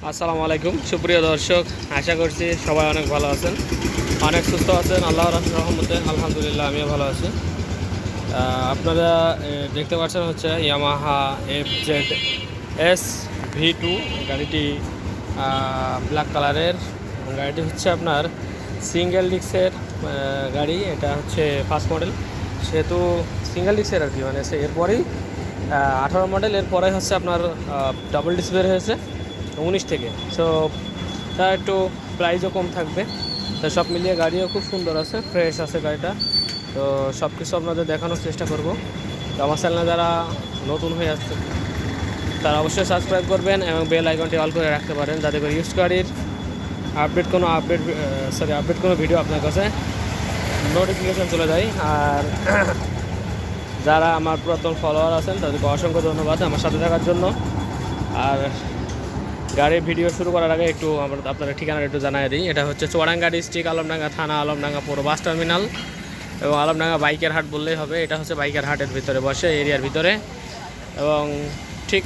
আসসালামু আলাইকুম সুপ্রিয় দর্শক, আশা করছি সবাই অনেক ভালো আছেন, অনেক সুস্থ আছেন। আল্লাহর রহমতে আলহামদুলিল্লাহ আমিও ভালো আছি। আপনারা দেখতে পাচ্ছেন হচ্ছে ইয়ামাহা FZS-V2 গাড়িটি ব্ল্যাক কালারের। গাড়িটি হচ্ছে আপনার সিঙ্গেল ডিস্কের গাড়ি। এটা হচ্ছে ফার্স্ট মডেল, সেহেতু সিঙ্গেল ডিস্কের আর কি, মানে এরপরেই 18 মডেল, এরপরে হচ্ছে আপনার ডাবল ডিস্ক বের হয়েছে 19 থেকে। সো তা একটু প্রাইসও কম থাকবে। তো সব মিলিয়ে গাড়িও খুব সুন্দর আছে, ফ্রেশ আছে গাড়িটা। তো সব কিছু আপনাদের দেখানোর চেষ্টা করব। তো আমার চ্যানেলে যারা নতুন হয়ে আসছে তারা অবশ্যই সাবস্ক্রাইব করবেন এবং বেল আইকনটি অল করে রাখতে পারেন, যাতে করে ইউজ গাড়ির আপডেট কোনো ভিডিও আপনার কাছে নোটিফিকেশান চলে যায়। আর যারা আমার পুরাতন ফলোয়ার আছেন তাদেরকে অসংখ্য ধন্যবাদ আমার সাথে থাকার জন্য। আর গাড়ির ভিডিও শুরু করার আগে একটু আপনারা ঠিকানাটা একটু জানিয়ে দিই। এটা হচ্ছে চুয়াডাঙ্গা ডিস্ট্রিক্ট, আলমডাঙ্গা থানা, আলমডাঙ্গা পৌর বাস টার্মিনাল এবং আলমডাঙ্গা বাইকের হাট বললেই হবে। এটা হচ্ছে বাইকের হাটের ভিতরে বসে, এরিয়ার ভিতরে। এবং ঠিক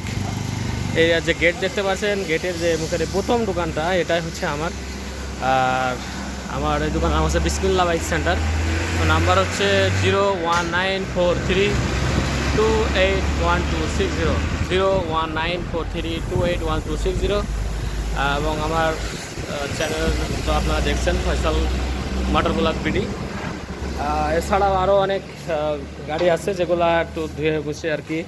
এরিয়ার যে গেট দেখতে পাচ্ছেন, গেটের যে মুখের প্রথম দোকানটা, এটাই হচ্ছে আমার। আর আমার এই দোকান নাম হচ্ছে বিসমিল্লাহ বাইক সেন্টার। তো নাম্বার হচ্ছে 01943281260, 01943281260। এবং আমার চ্যানেল তো আপনারা দেখছেন, ফয়সাল মোটর ব্লগ বিডি। এছাড়াও আরও অনেক গাড়ি আছে যেগুলো একটু ধুয়ে গুছিয়ে আর কি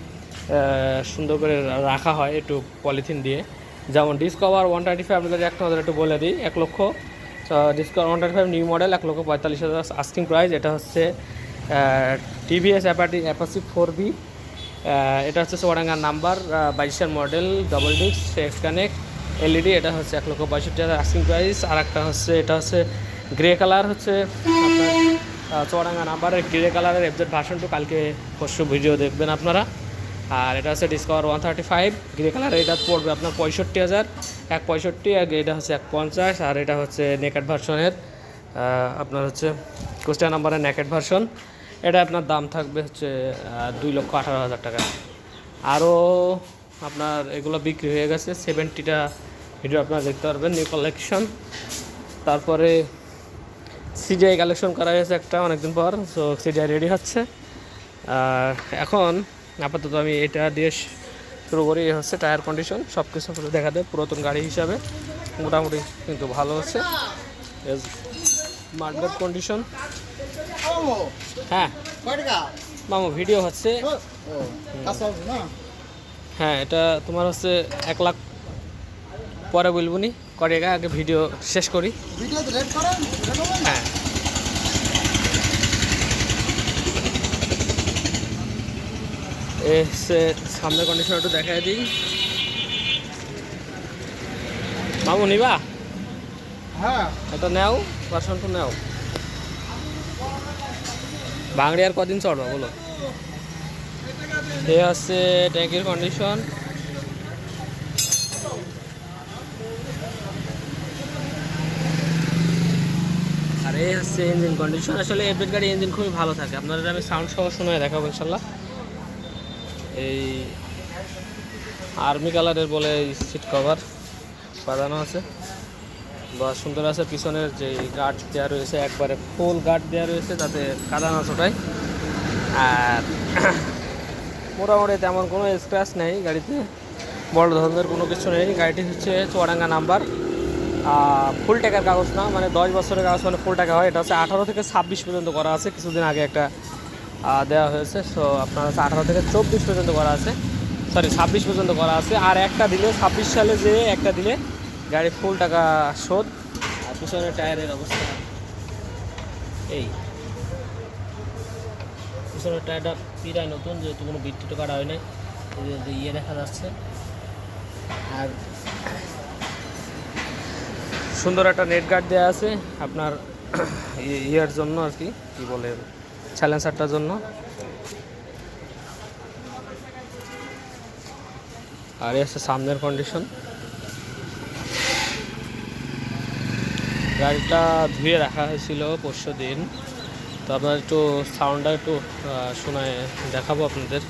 সুন্দর করে রাখা হয় একটু পলিথিন দিয়ে। যেমন ডিসকভার 125 আপনাদের একটা একটু বলে দিই, 1 লক্ষ। Discover 125 new model, 1,45,000 asking price. এটা হচ্ছে টিভিএস অ্যাপাচি 4B। এটা হচ্ছে চুয়াডাঙ্গার নাম্বার, 22-এর model, double disc, X connect, LED. এটা হচ্ছে 1,62,000 আস্কিং প্রাইস। আর একটা হচ্ছে, এটা হচ্ছে গ্রে কালার, হচ্ছে আপনার চুয়াডাঙ্গা নাম্বারের গ্রে কালারের FZ ভার্সন 2। কালকে পরশু ভিডিও দেখবেন আপনারা। আর এটা হচ্ছে ডিসকভার 135 গ্রে কালার। এটা পড়বে আপনার 65,000, 165। আর এটা হচ্ছে 150। আর এটা হচ্ছে নেকেট ভার্সনের, আপনার হচ্ছে কোস্টা নাম্বারের নেকেট ভার্সন। এটা আপনার দাম থাকবে হচ্ছে 2,18,000 টাকা। আরও আপনার এগুলো বিক্রি হয়ে গেছে, 70টা ভিডিও আপনারা দেখতে পারবেন, নিউ কালেকশন। তারপরে সিজিআই কালেকশন করা হয়েছে একটা অনেকদিন পর, সো সিজিআই রেডি হচ্ছে। আর এখন আপাতত আমি এটা দিয়ে শুরু করি। হচ্ছে টায়ার কন্ডিশন সব কিছু দেখা দেয়, পুরাতন গাড়ি হিসাবে মোটামুটি কিন্তু ভালো হচ্ছে। মার্কেট কন্ডিশন, হ্যাঁ মামু ভিডিও হচ্ছে। হ্যাঁ, এটা তোমার হচ্ছে 1 লাখ পরে বলবো নি, করে আগে ভিডিও শেষ করি। হ্যাঁ, সামনের কন্ডিশন একটু দেখাই দিই। মামু নিবা? হ্যাঁ, এটা নেও, ভার্সনটা নেও। বাংলি আর কদিন চড়বা বলো? এ হচ্ছে ট্যাঙ্কির কন্ডিশন। আর এই হচ্ছে ইঞ্জিন কন্ডিশন। আসলে এফজেড গাড়ি ইঞ্জিন খুবই ভালো থাকে, আপনাদের আমি সাউন্ড সহ শুনে দেখাবো ইনশাল্লাহ। এই আর্মি কালারের বলে সিট কভার বাঁধানো আছে, বা সুন্দর আছে। পিছনের যে গার্ড দেওয়া রয়েছে, একবারে ফুল গার্ড দেওয়া রয়েছে, তাতে কাদা না ছোটায়। আর মোটামুটি তেমন কোনো স্ক্র্যাচ নেই গাড়িতে, বড় ধরনের কোনো কিছু নেই। গাড়িটি হচ্ছে চুয়াডাঙ্গা নাম্বার, ফুল টাকার কাগজ না, মানে 10 বছরের কাগজ মানে ফুল টাকা হয়। এটা হচ্ছে 18 থেকে 26 পর্যন্ত করা আছে, কিছুদিন আগে একটা দেওয়া হয়েছে। সো আপনার হচ্ছে 18 থেকে 24 পর্যন্ত করা আছে, সরি 26 পর্যন্ত করা আছে। আর একটা দিলে 26 সালে যে একটা দিলে গাড়ি ফুল টাকা শোধ। আর পিছনের টায়ারের অবস্থা এই, পিছনের টায়ারটা প্রায় নতুন, যেহেতু কোনো বিট্টিটো কাটা হয় নাই, ইয়ে দেখা যাচ্ছে। আর সুন্দর একটা নেট গার্ড দেওয়া আছে আপনার ইয়ের জন্য আর কি, কী বলে, সাইলেন্সারটার জন্য। আর এই হচ্ছে সামনের কন্ডিশন। গাড়িটা ধুয়ে রাখা হয়েছিল পরশু দিন। তো আপনার একটু সাউন্ডটা একটু শোনায় দেখাবো আপনাদের।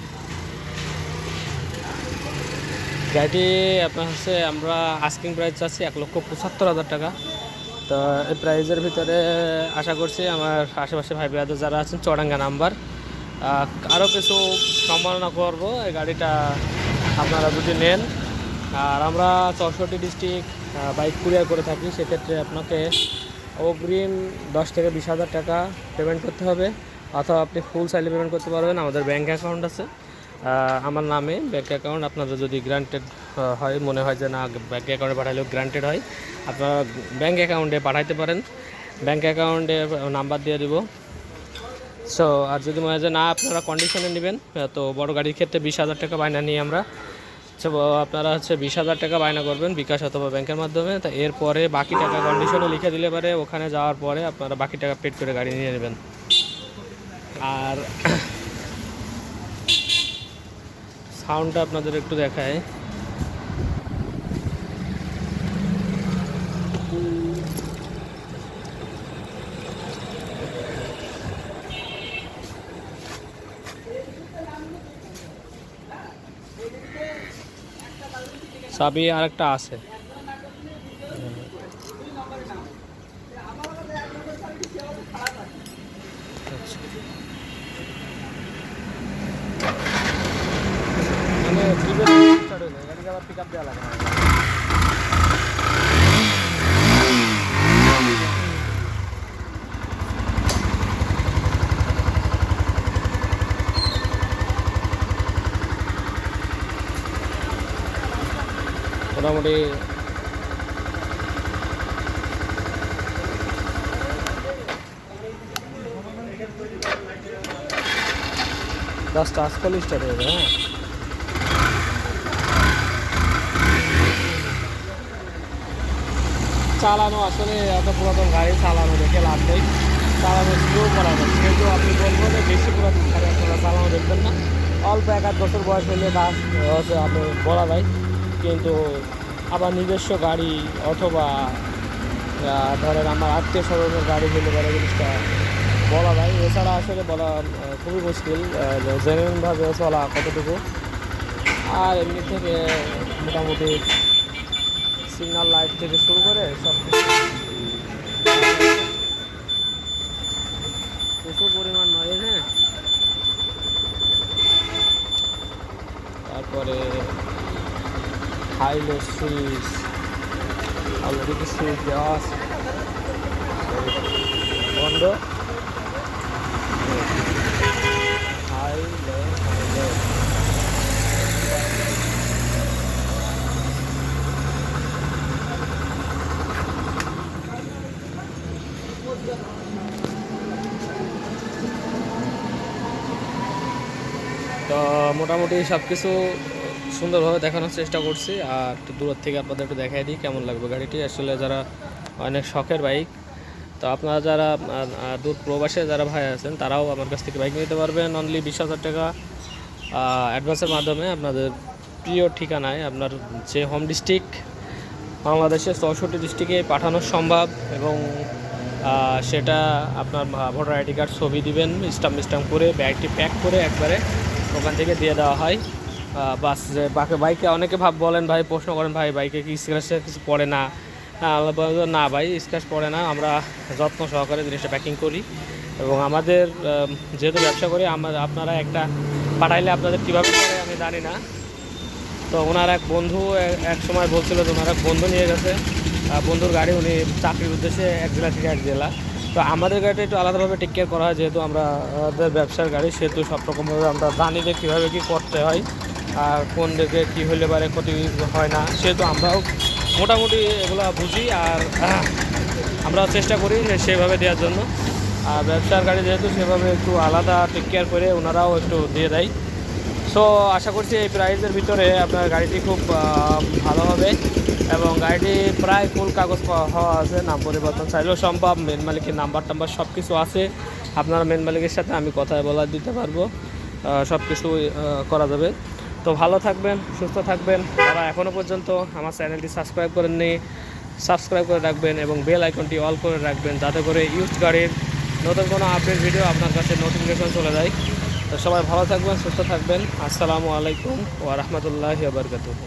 গাড়িটি আপনার হচ্ছে আমরা আস্কিং প্রাইস চাচ্ছি 1,75,000 টাকা। তো এই প্রাইজের ভিতরে আশা করছি আমার আশেপাশে ভাই ব্রাদার যারা আছেন চুয়াডাঙ্গা নাম্বার আরও কিছু সম্মাননা করব এই গাড়িটা আপনারা যদি নেন। আর আমরা 64 ডিস্ট্রিক্ট বাইক কুরিয়ার করে থাকি, সেক্ষেত্রে আপনাকে অগ্রিম 10 থেকে 20,000 টাকা পেমেন্ট করতে হবে, অথবা আপনি ফুল চাইলে পেমেন্ট করতে পারবেন। আমাদের ব্যাঙ্ক অ্যাকাউন্ট আছে আমার নামে, ব্যাঙ্ক অ্যাকাউন্ট আপনাদের যদি গ্রান্টেড হয়, মনে হয় যে না ব্যাঙ্ক অ্যাকাউন্টে পাঠালেও গ্রান্টেড হয়, আপনারা ব্যাঙ্ক অ্যাকাউন্টে পাঠাইতে পারেন। ব্যাঙ্ক অ্যাকাউন্টে নাম্বার দিয়ে দিব। সো আর যদি মনে হয় যে না আপনারা কন্ডিশনে নেবেন, তো বড় গাড়ির ক্ষেত্রে 20,000 টাকা বায়না নিই আমরা। আপনারা হচ্ছে 20,000 টাকা বায়না করবেন বিকাশ অথবা ব্যাংকের মাধ্যমে। তা এরপরে বাকি টাকা কন্ডিশনে লিখে দিলে পারে, ওখানে যাওয়ার পরে আপনারা বাকি টাকা পেড করে গাড়ি নিয়ে নেবেন। আর সাউন্ডটা আপনাদের একটু দেখায়। চাবি আরেকটা আছে। মানে গাড়িকে আবার পিক আপ দেওয়া লাগে না। মোটামুটি জাস্ট আজকালই স্টার্ট হয়ে যায়। চালানো আসলে এত পুরাতন গাড়ি চালানো দেখে লাভ নেই, চালানো স্লো করা যায়। কিন্তু আপনি বলবেন যে বেশি পুরাতন গাড়ি আপনারা চালানো দেখবেন না, অল্প 1-8 বছর বয়স হলে কাজ হচ্ছে আপনি বলা যায়। কিন্তু আবার নিজস্ব গাড়ি অথবা ধরেন আমার আত্মীয় স্বজনের গাড়ি হলে বলে জিনিসটা বলা যায়। এছাড়া আসলে বলা খুবই মুশকিল জেনুইনভাবে চলা কতটুকু। আর এমনি থেকে মোটামুটি সিগন্যাল লাইট থেকে শুরু করে সব কিছু প্রচুর পরিমাণ নয়। হ্যাঁ, তারপরে হাইলো সুইচ অলরেডি সুইচ দেওয়া আছে বন্ধ। হাইলো হাইলো তো মোটামুটি সব কিছু সুন্দরভাবে দেখানোর চেষ্টা করছি। আর একটু দূর থেকে আপনাদের একটু দেখাই দিই কেমন লাগবে গাড়িটি। আসলে যারা অনেক শখের বাইক, তো আপনারা যারা দূর প্রবাসে যারা ভাই আছেন তারাও আমার কাছ থেকে বাইক নিতে পারবেন অনলি 20,000 টাকা অ্যাডভান্সের মাধ্যমে আপনাদের প্রিয় ঠিকানায়। আপনার যে হোম ডিস্ট্রিক্ট বাংলাদেশের 64 ডিস্ট্রিক্টে পাঠানো সম্ভব, এবং সেটা আপনার ভোটার আইডি কার্ড ছবি দিবেন, স্টাম্প করে ব্যাগটি প্যাক করে একবারে ওখান থেকে দিয়ে দেওয়া হয়। বাস যে বাইকে অনেকে বলেন ভাই, প্রশ্ন করেন ভাই বাইকে কি স্ক্র্যাচ কিছু পড়ে না? না ভাই, স্ক্র্যাচ পড়ে না। আমরা যত্ন সহকারে জিনিসটা প্যাকিং করি, এবং আমাদের যেহেতু ব্যবসা করি আপনারা একটা পাঠাইলে আপনাদের কীভাবে পড়ে আমি জানি না। তো ওনার এক বন্ধু এক সময় বলছিল যে ওনার এক বন্ধু নিয়ে গেছে, বন্ধুর গাড়ি, উনি চাকরির উদ্দেশ্যে এক জেলা থেকে এক জেলা। তো আমাদের গাড়িটা একটু আলাদাভাবে টেক কেয়ার করা হয়, যেহেতু আমরা আমাদের ব্যবসার গাড়ি, সেহেতু সব রকমভাবে আমরা জানি যে কীভাবে কী করতে হয় আর কোন দিকে কী হলে পারে ক্ষতি হয় না, সেহেতু আমরাও মোটামুটি এগুলো বুঝি। আর আমরাও চেষ্টা করি সেভাবে দেওয়ার জন্য। আর ব্যবসার গাড়ি যেহেতু সেভাবে একটু আলাদা টেক কেয়ার করে ওনারাও একটু দিয়ে দেয়। সো আশা করছি এই প্রাইসের ভিতরে আপনার গাড়িটি খুব ভালো হবে, এবং গাড়িটি প্রায় ফুল কাগজ হওয়া আছে, নাম পরিবর্তন চাইলেও সম্ভব, মেন মালিকের নাম্বার সব কিছু আছে। আপনারা মেন মালিকের সাথে আমি কথা বলা দিতে পারবো, সব কিছু করা যাবে। তো ভালো থাকবেন, সুস্থ থাকবেন। যারা এখনও পর্যন্ত আমার চ্যানেলটি সাবস্ক্রাইব করেননি, সাবস্ক্রাইব করে রাখবেন এবং বেল আইকনটি অল করে রাখবেন, যাতে করে ইউজড গাড়ির নতুন কোনো আপডেট ভিডিও আপনার কাছে নোটিফিকেশন চলে যায়। তো সবাই ভালো থাকবেন, সুস্থ থাকবেন। আসসালামু আলাইকুম ওয়া রাহমাতুল্লাহি ওয়া বারাকাতুহু।